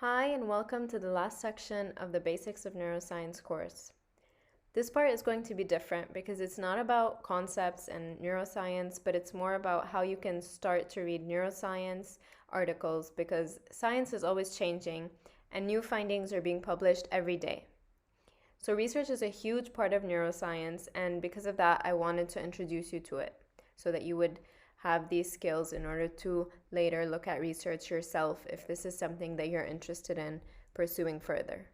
Hi, and welcome to the last section of the Basics of Neuroscience course. This part is going to be different because it's not about concepts and neuroscience, but it's more about how you can start to read neuroscience articles because science is always changing and new findings are being published every day. So research is a huge part of neuroscience, and because of that, I wanted to introduce you to it so that you would have these skills in order to later look at research yourself if this is something that you're interested in pursuing further.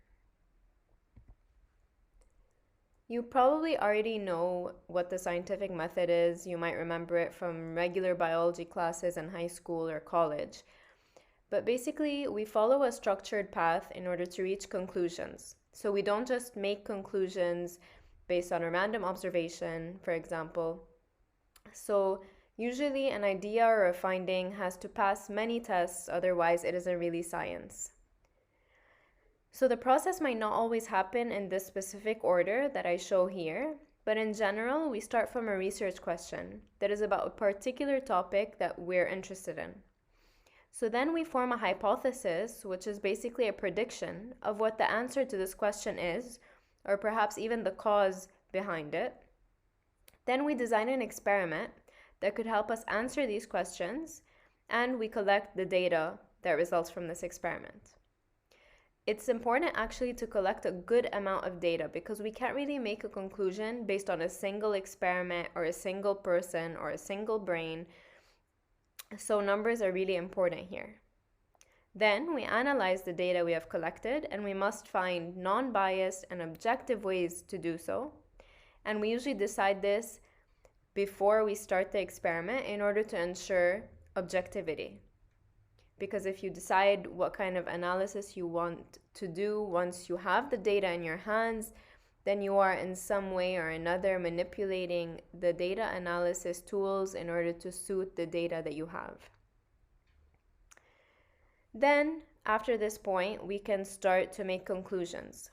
You probably already know what the scientific method is. You might remember it from regular biology classes in high school or college. But basically, we follow a structured path in order to reach conclusions. So we don't just make conclusions based on a random observation, for example. So usually an idea or a finding has to pass many tests, otherwise it isn't really science. So the process might not always happen in this specific order that I show here, but in general, we start from a research question that is about a particular topic that we're interested in. So then we form a hypothesis, which is basically a prediction of what the answer to this question is, or perhaps even the cause behind it. Then we design an experiment that could help us answer these questions, and we collect the data that results from this experiment. It's important actually to collect a good amount of data because we can't really make a conclusion based on a single experiment or a single person or a single brain. So numbers are really important here. Then we analyze the data we have collected, and we must find non-biased and objective ways to do so. And we usually decide this before we start the experiment in order to ensure objectivity. Because if you decide what kind of analysis you want to do once you have the data in your hands, then you are in some way or another manipulating the data analysis tools in order to suit the data that you have. Then, after this point, we can start to make conclusions.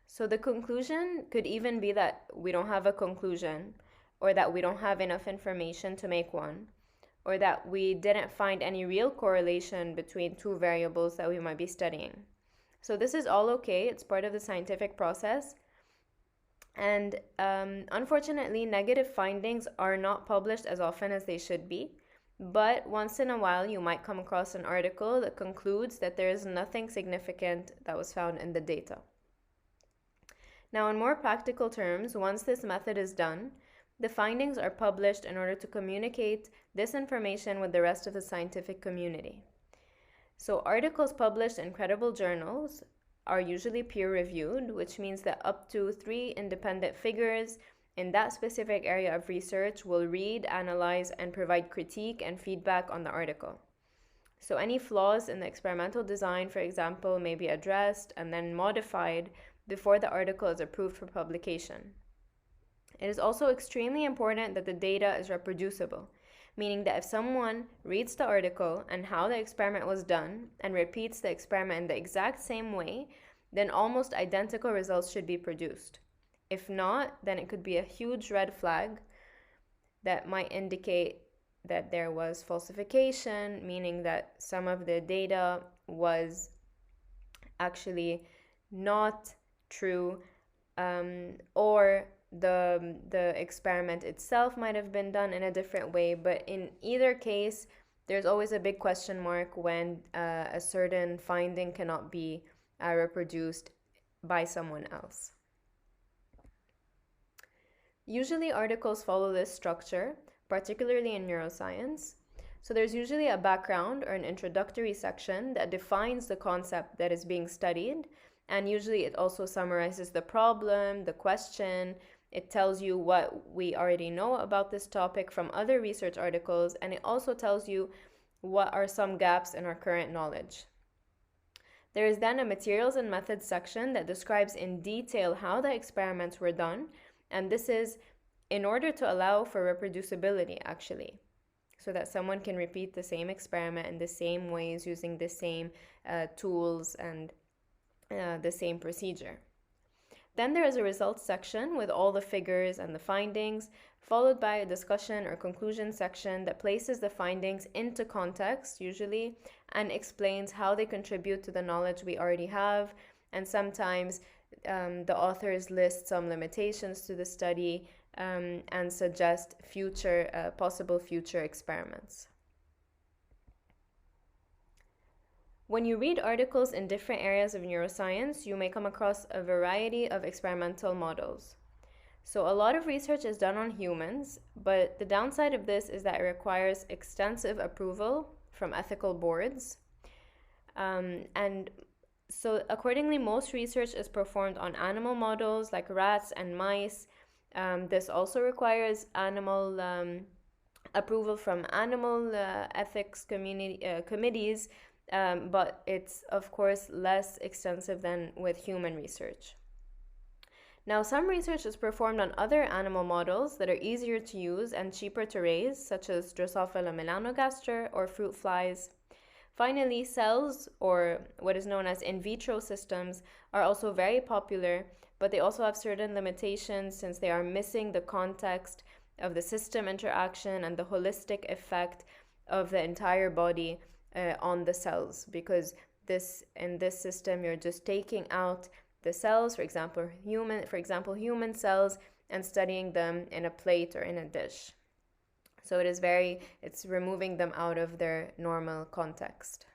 So the conclusion could even be that we don't have a conclusion, or that we don't have enough information to make one, or that we didn't find any real correlation between two variables that we might be studying. So this is all okay, it's part of the scientific process. And unfortunately, negative findings are not published as often as they should be, but once in a while you might come across an article that concludes that there is nothing significant that was found in the data. Now, in more practical terms, once this method is done, the findings are published in order to communicate this information with the rest of the scientific community. So articles published in credible journals are usually peer-reviewed, which means that up to 3 independent figures in that specific area of research will read, analyze, and provide critique and feedback on the article. So any flaws in the experimental design, for example, may be addressed and then modified before the article is approved for publication. It is also extremely important that the data is reproducible, meaning that if someone reads the article and how the experiment was done and repeats the experiment in the exact same way, then almost identical results should be produced. If not, then it could be a huge red flag that might indicate that there was falsification, meaning that some of the data was actually not true, or the experiment itself might have been done in a different way. But in either case, there's always a big question mark when a certain finding cannot be reproduced by someone else. Usually articles follow this structure, particularly in neuroscience. So there's usually a background or an introductory section that defines the concept that is being studied, and usually it also summarizes the problem, the question. It tells you what we already know about this topic from other research articles, and it also tells you what are some gaps in our current knowledge. There is then a materials and methods section that describes in detail how the experiments were done, and this is in order to allow for reproducibility actually, so that someone can repeat the same experiment in the same ways using the same tools and the same procedure. Then there is a results section with all the figures and the findings followed by a discussion or conclusion section that places the findings into context, usually, and explains how they contribute to the knowledge we already have. And sometimes the authors list some limitations to the study and suggest possible future experiments. When you read articles in different areas of neuroscience, you may come across a variety of experimental models. So a lot of research is done on humans, but the downside of this is that it requires extensive approval from ethical boards. And so accordingly, most research is performed on animal models like rats and mice. This also requires animal approval from animal ethics committees, but it's of course less extensive than with human research. Now, some research is performed on other animal models that are easier to use and cheaper to raise, such as Drosophila melanogaster or fruit flies. Finally, cells, or what is known as in vitro systems, are also very popular, but they also have certain limitations since they are missing the context of the system interaction and the holistic effect of the entire body on the cells, because in this system you're just taking out the cells, for example human cells, and studying them in a plate or in a dish. So it's removing them out of their normal context.